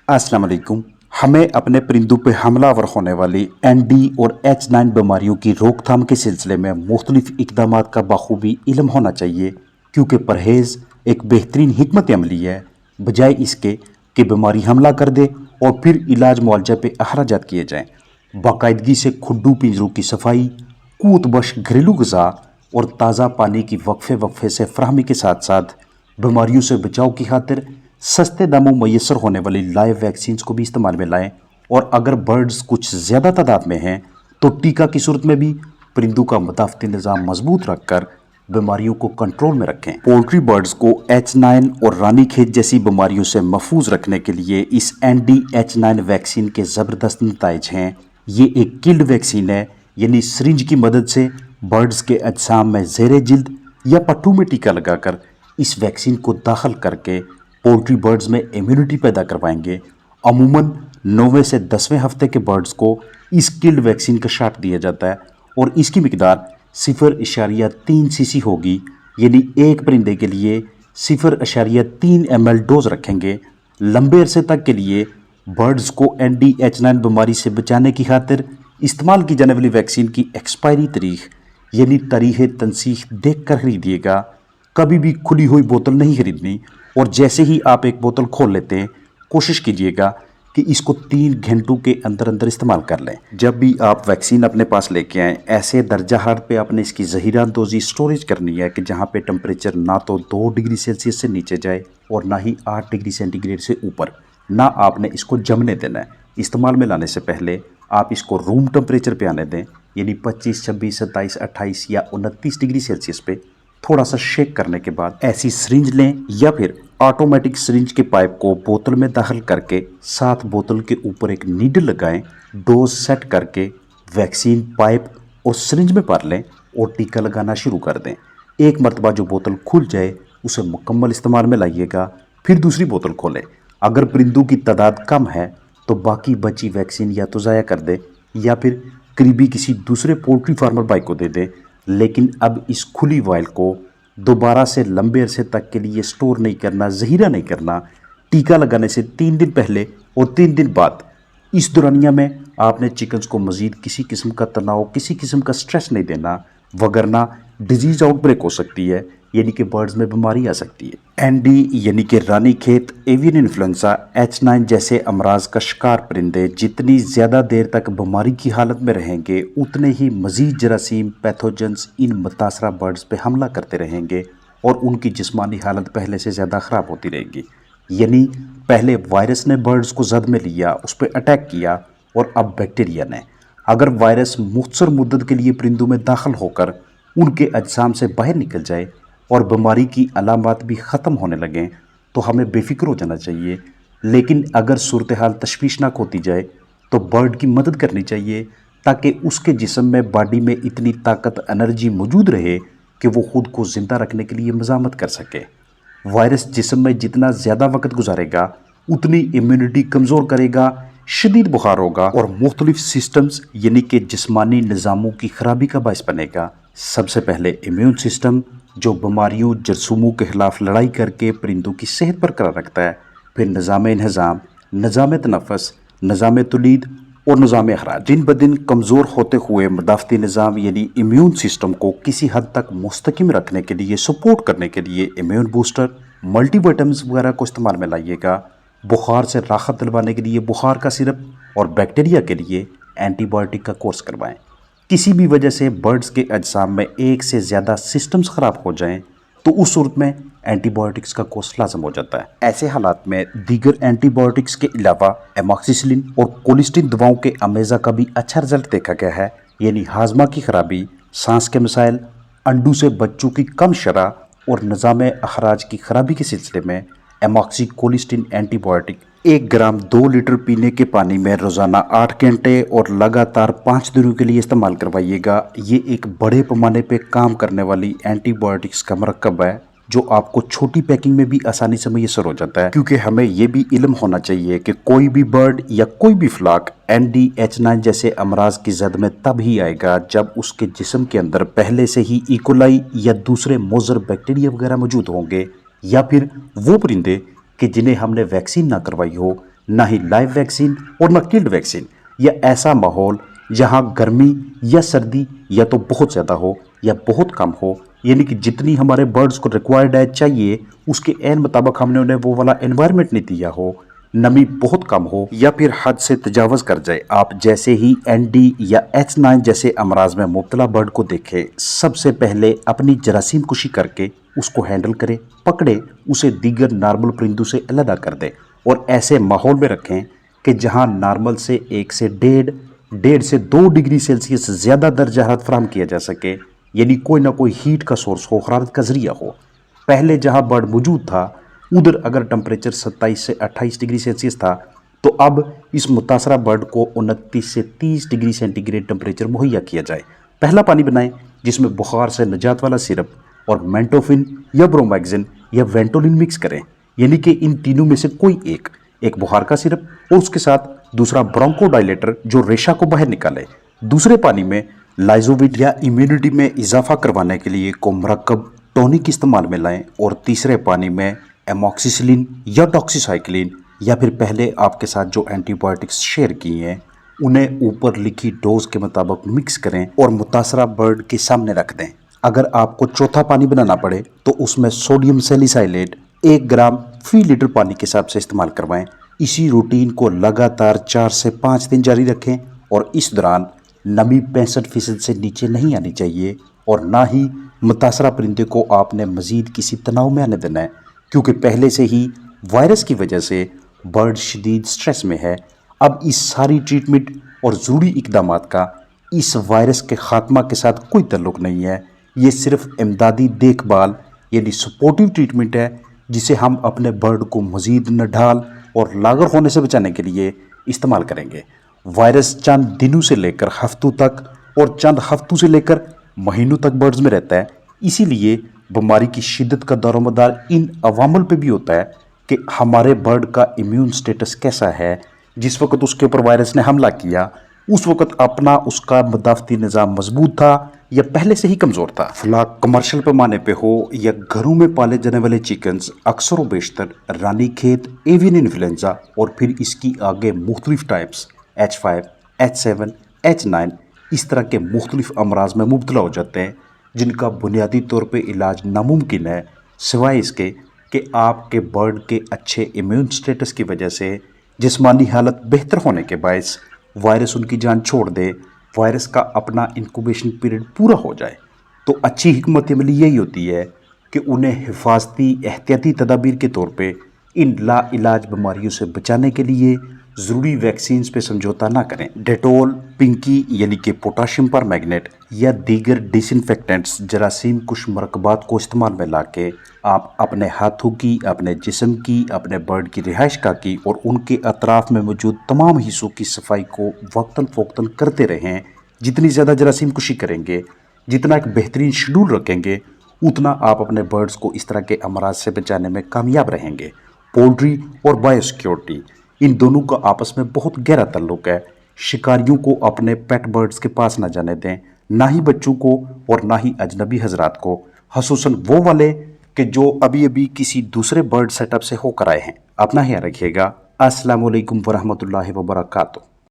अस्सलाम वालेकुम। हमें अपने परिंदों पे हमलावर होने वाली ND और H9 बीमारियों की रोकथाम के सिलसिले में मुख्तलिफ इकदाम का बखूबी इल्म होना चाहिए, क्योंकि परहेज़ एक बेहतरीन हिकमत अमली है, बजाय इसके कि बीमारी हमला कर दे और फिर इलाज मुआवजा पे अखराजात किए जाएँ। बाकायदगी से खुड्डू पिंजरों की सफाई, कूत बश घरेलू ग़िज़ा और ताज़ा पानी की वक्फे वक्फे से फराहमी के साथ साथ बीमारियों से बचाव की खातिर सस्ते दामों मैसर होने वाली लाइव वैक्सीन्स को भी इस्तेमाल में लाएं। और अगर बर्ड्स कुछ ज़्यादा तादाद में हैं तो टीका की सूरत में भी परिंदों का मुदाफ़ती निज़ाम मजबूत रखकर बीमारियों को कंट्रोल में रखें। पोल्ट्री बर्ड्स को H9 और रानीखेत जैसी बीमारियों से महफूज रखने के लिए इस ND-H9 वैक्सीन के ज़बरदस्त नताइज हैं। ये एक किल्ड वैक्सीन है, यानी सिरिंज की मदद से बर्ड्स के अजसाम में ज़ेरे जिल्द या पट्टू में टीका लगाकर इस वैक्सीन को दाखिल करके पोल्ट्री बर्ड्स में इम्यूनिटी पैदा करवाएंगे। अमूमन 9वें से 10वें हफ्ते के बर्ड्स को इस किल्ड वैक्सीन का शॉट दिया जाता है और इसकी मिकदार 0.3 cc होगी, यानी एक परिंदे के लिए 0.3 ml डोज रखेंगे। लंबे अरसे तक के लिए बर्ड्स को ND-H9 बीमारी से बचाने की खातिर इस्तेमाल की जाने वाली वैक्सीन की एक्सपायरी तारीख यानी तारीख़ तनसीख देख कर खरीदिएगा। कभी भी खुली हुई बोतल नहीं खरीदनी और जैसे ही आप एक बोतल खोल लेते हैं कोशिश कीजिएगा कि इसको 3 घंटों के अंदर अंदर इस्तेमाल कर लें। जब भी आप वैक्सीन अपने पास लेके आएँ, ऐसे दर्जा हरारत पे आपने इसकी ज़हीरा अंदोज़ी स्टोरेज करनी है कि जहाँ पे टेम्परेचर ना तो 2 डिग्री सेल्सियस से नीचे जाए और ना ही 8 डिग्री सेंटीग्रेड से ऊपर। ना आपने इसको जमने देना है। इस्तेमाल में लाने से पहले आप इसको रूम टेम्परेचर पे आने दें, यानी 25, 26, 27, 28 या 29 डिग्री सेल्सियस पे। थोड़ा सा शेक करने के बाद ऐसी सिरिंज लें या फिर ऑटोमेटिक सिरिंज के पाइप को बोतल में दाखिल करके साथ बोतल के ऊपर एक नीडल लगाएं, डोज सेट करके वैक्सीन पाइप और सिरिंज में भर लें और टीका लगाना शुरू कर दें। एक मरतबा जो बोतल खुल जाए उसे मुकम्मल इस्तेमाल में लाइएगा, फिर दूसरी बोतल खोलें। अगर परिंदों की तादाद कम है तो बाकी बची वैक्सीन या तो ज़ाया कर दें या फिर करीबी किसी दूसरे पोल्ट्री फार्मर भाई को दे दें। लेकिन अब इस खुली वाइल को दोबारा से लंबे अरसे तक के लिए स्टोर नहीं करना, ज़हीरा नहीं करना। टीका लगाने से 3 दिन पहले और 3 दिन बाद, इस दौरानिया में आपने चिकन्स को मज़ीद किसी किस्म का तनाव, किसी किस्म का स्ट्रेस नहीं देना, वगरना डिजीज़ आउटब्रेक हो सकती है, यानी कि बर्ड्स में बीमारी आ सकती है। ND यानी कि रानीखेत, एवियन इन्फ्लुएंजा, H9 जैसे अमराज का शिकार परिंदे जितनी ज़्यादा देर तक बीमारी की हालत में रहेंगे उतने ही मज़ीद जरासीम पैथोजेंस इन मुतासरा बर्ड्स पे हमला करते रहेंगे और उनकी जिस्मानी हालत पहले से ज़्यादा ख़राब होती रहेगी। यानी पहले वायरस ने बर्ड्स को जद में लिया, उस पर अटैक किया, और अब बैक्टीरिया ने। अगर वायरस मुख्तसर मुद्दत के लिए परिंदों में दाखिल होकर उनके अजसाम से बाहर निकल जाए और बीमारी की अलामत भी ख़त्म होने लगें तो हमें बेफिक्र हो जाना चाहिए। लेकिन अगर सूरत हाल तशवीशनाक होती जाए तो बर्ड की मदद करनी चाहिए, ताकि उसके जिस्म में, बॉडी में इतनी ताकत, एनर्जी मौजूद रहे कि वो ख़ुद को ज़िंदा रखने के लिए मज़ामत कर सके। वायरस जिस्म में जितना ज़्यादा वक्त गुजारेगा उतनी इम्यूनिटी कमज़ोर करेगा, शदीद बुखार होगा और मुख्तलिफ सिस्टम्स यानी कि जिस्मानी निज़ामों की ख़राबी का बायस बनेगा। सबसे पहले इम्यून सिस्टम, जो बीमारियों, जरसूमों के ख़िलाफ़ लड़ाई करके परिंदों की सेहत बरकरार रखता है। फिर निज़ाम इंहज़ाम, निज़ाम तनफ़ुस, निज़ाम तौलीद और निज़ाम अखराज। दिन ब दिन कमज़ोर होते हुए मुदाफ़ती निज़ाम यानी इम्यून सिस्टम को किसी हद तक मुस्तकिम रखने के लिए, सपोर्ट करने के लिए इम्यून बूस्टर, मल्टीविटामिन्स वगैरह को इस्तेमाल में लाइएगा। बुखार से राहत दिलवाने के लिए बुखार का सिरप और बैक्टीरिया के लिए एंटीबायोटिक का कोर्स करवाएं। किसी भी वजह से बर्ड्स के अजसाम में एक से ज़्यादा सिस्टम्स ख़राब हो जाएं तो उस सूरत में एंटीबायोटिक्स का कोर्स लाजम हो जाता है। ऐसे हालात में दीगर एंटीबायोटिक्स के अलावा एमॉक्सिसिलिन और कोलिस्टिन दवाओं के अमेज़ा का भी अच्छा रिजल्ट देखा गया है, यानी हाजमा की खराबी, सांस के मसाइल, अंडू से बच्चों की कम शरह और निज़ाम अखराज की खराबी के सिलसिले में एमॉक्सी कोलिस्टिन एंटीबायोटिक 1 ग्राम 2 लीटर पीने के पानी में रोज़ाना 8 घंटे और लगातार 5 दिनों के लिए इस्तेमाल करवाइएगा। ये एक बड़े पैमाने पे काम करने वाली एंटीबायोटिक्स का मरकब है जो आपको छोटी पैकिंग में भी आसानी से मैसर हो जाता है, क्योंकि हमें ये भी इल्म होना चाहिए कि कोई भी बर्ड या कोई भी फ्लाक ND-H9 जैसे अमराज की जद में तब ही आएगा जब उसके जिस्म के अंदर पहले से ही इकोलाई या दूसरे मोज़र बैक्टीरिया वगैरह मौजूद होंगे, या फिर वो परिंदे कि जिन्हें हमने वैक्सीन ना करवाई हो نہ ہی لائیو ویکسین اور نہ کلڈ ویکسین، یا ایسا ماحول جہاں گرمی یا سردی یا تو بہت زیادہ ہو یا بہت کم ہو، یعنی کہ جتنی ہمارے برڈز کو ریکوائرڈ ہے چاہیے اس کے عین مطابق ہم نے انہیں وہ والا انوائرمنٹ نہیں دیا ہو، نمی بہت کم ہو یا پھر حد سے تجاوز کر جائے۔ آپ جیسے ہی ND یا H9 جیسے امراض میں مبتلا برڈ کو دیکھیں، سب سے پہلے اپنی جراثیم کشی کر کے اس کو ہینڈل کرے، پکڑے، اسے دیگر نارمل پرندوں سے علیحدہ کر دے اور ایسے ماحول میں رکھیں کہ جہاں نارمل سے 1 سے 1.5 سے 2 ڈگری سیلسیس زیادہ درجہ حرارت فراہم کیا جا سکے، یعنی کوئی نہ کوئی ہیٹ کا سورس ہو، حرارت کا ذریعہ ہو۔ پہلے جہاں برڈ موجود تھا ادھر اگر ٹمپریچر 27 سے 28 ڈگری سیلسیس تھا تو اب اس متاثرہ برڈ کو 29 سے 30 ڈگری سینٹی گریڈ ٹمپریچر مہیا کیا جائے۔ پہلا پانی بنائیں جس میں بخار سے نجات والا سرپ اور مینٹوفن یا برومیکزن یا وینٹولن مکس کریں، یعنی کہ ان تینوں میں سے کوئی ایک بخار کا سرپ اور اس کے ساتھ دوسرا برونکو ڈائلیٹر جو ریشہ کو باہر نکالے۔ دوسرے پانی میں لائزوویٹ یا امیونٹی میں اضافہ کروانے کے لیے کو مرکب ٹونک استعمال میں لائیں، اور تیسرے پانی میں ایموکسیسلین یا ڈاکسیسائکلین یا پھر پہلے آپ کے ساتھ جو اینٹی بایوٹکس شیئر کی ہیں انہیں اوپر لکھی ڈوز کے مطابق مکس کریں اور متاثرہ برڈ کے سامنے رکھ دیں۔ اگر آپ کو چوتھا پانی بنانا پڑے تو اس میں سوڈیم سیلیسائلیٹ 1 گرام فی لیٹر پانی کے حساب سے استعمال کروائیں۔ اسی روٹین کو لگاتار 4 سے 5 دن جاری رکھیں اور اس دوران نمی 65% سے نیچے نہیں آنی چاہیے، اور نہ ہی متاثرہ پرندے کو آپ نے مزید کسی تناؤ میں آنے دینا ہے، کیونکہ پہلے سے ہی وائرس کی وجہ سے برڈ شدید سٹریس میں ہے۔ اب اس ساری ٹریٹمنٹ اور ضروری اقدامات کا اس وائرس کے خاتمہ کے ساتھ کوئی تعلق نہیں ہے، یہ صرف امدادی دیکھ بھال یعنی سپورٹیو ٹریٹمنٹ ہے جسے ہم اپنے برڈ کو مزید نڈھال اور لاغر ہونے سے بچانے کے لیے استعمال کریں گے۔ وائرس چند دنوں سے لے کر ہفتوں تک اور چند ہفتوں سے لے کر مہینوں تک برڈز میں رہتا ہے، اسی لیے بیماری کی شدت کا دار و مدار ان عوامل پہ بھی ہوتا ہے کہ ہمارے برڈ کا امیون سٹیٹس کیسا ہے۔ جس وقت اس کے اوپر وائرس نے حملہ کیا اس وقت اپنا اس کا مدافعتی نظام مضبوط تھا یا پہلے سے ہی کمزور تھا۔ فلاں کمرشل پیمانے پہ ہو یا گھروں میں پالے جانے والے چکنز اکثر و بیشتر رانی کھیت ایوین انفلوئنزا اور پھر اس کی آگے مختلف ٹائپس H5 H7 H9 اس طرح کے مختلف امراض میں مبتلا ہو جاتے ہیں جن کا بنیادی طور پہ علاج ناممکن ہے، سوائے اس کے کہ آپ کے برڈ کے اچھے امیون سٹیٹس کی وجہ سے جسمانی حالت بہتر ہونے کے باعث وائرس ان کی جان چھوڑ دے، وائرس کا اپنا انکوبیشن پیریڈ پورا ہو جائے۔ تو اچھی حکمت عملی یہی ہوتی ہے کہ انہیں حفاظتی احتیاطی تدابیر کے طور پہ ان لا علاج بیماریوں سے بچانے کے لیے ضروری ویکسینز پہ سمجھوتا نہ کریں۔ ڈیٹول، پنکی یعنی کہ پوٹاشیم پر میگنیٹ یا دیگر ڈس انفیکٹنٹس جراثیم کش مرکبات کو استعمال میں لا کے آپ اپنے ہاتھوں کی، اپنے جسم کی، اپنے برڈ کی رہائش گاہ کی اور ان کے اطراف میں موجود تمام حصوں کی صفائی کو وقتاً فوقتاً کرتے رہیں۔ جتنی زیادہ جراثیم کشی کریں گے، جتنا ایک بہترین شیڈول رکھیں گے، اتنا آپ اپنے برڈز کو اس طرح کے امراض سے بچانے میں کامیاب رہیں گے۔ پولٹری اور بایو سیکیورٹی ان دونوں کا آپس میں بہت گہرا تعلق ہے۔ شکاریوں کو اپنے پیٹ برڈز کے پاس نہ جانے دیں، نہ ہی بچوں کو اور نہ ہی اجنبی حضرات کو، خصوصاً وہ والے کہ جو ابھی کسی دوسرے برڈ سیٹ اپ سے ہو کر آئے ہیں۔ اپنا خیال رکھیے گا۔ السلام علیکم ورحمۃ اللہ وبرکاتہ۔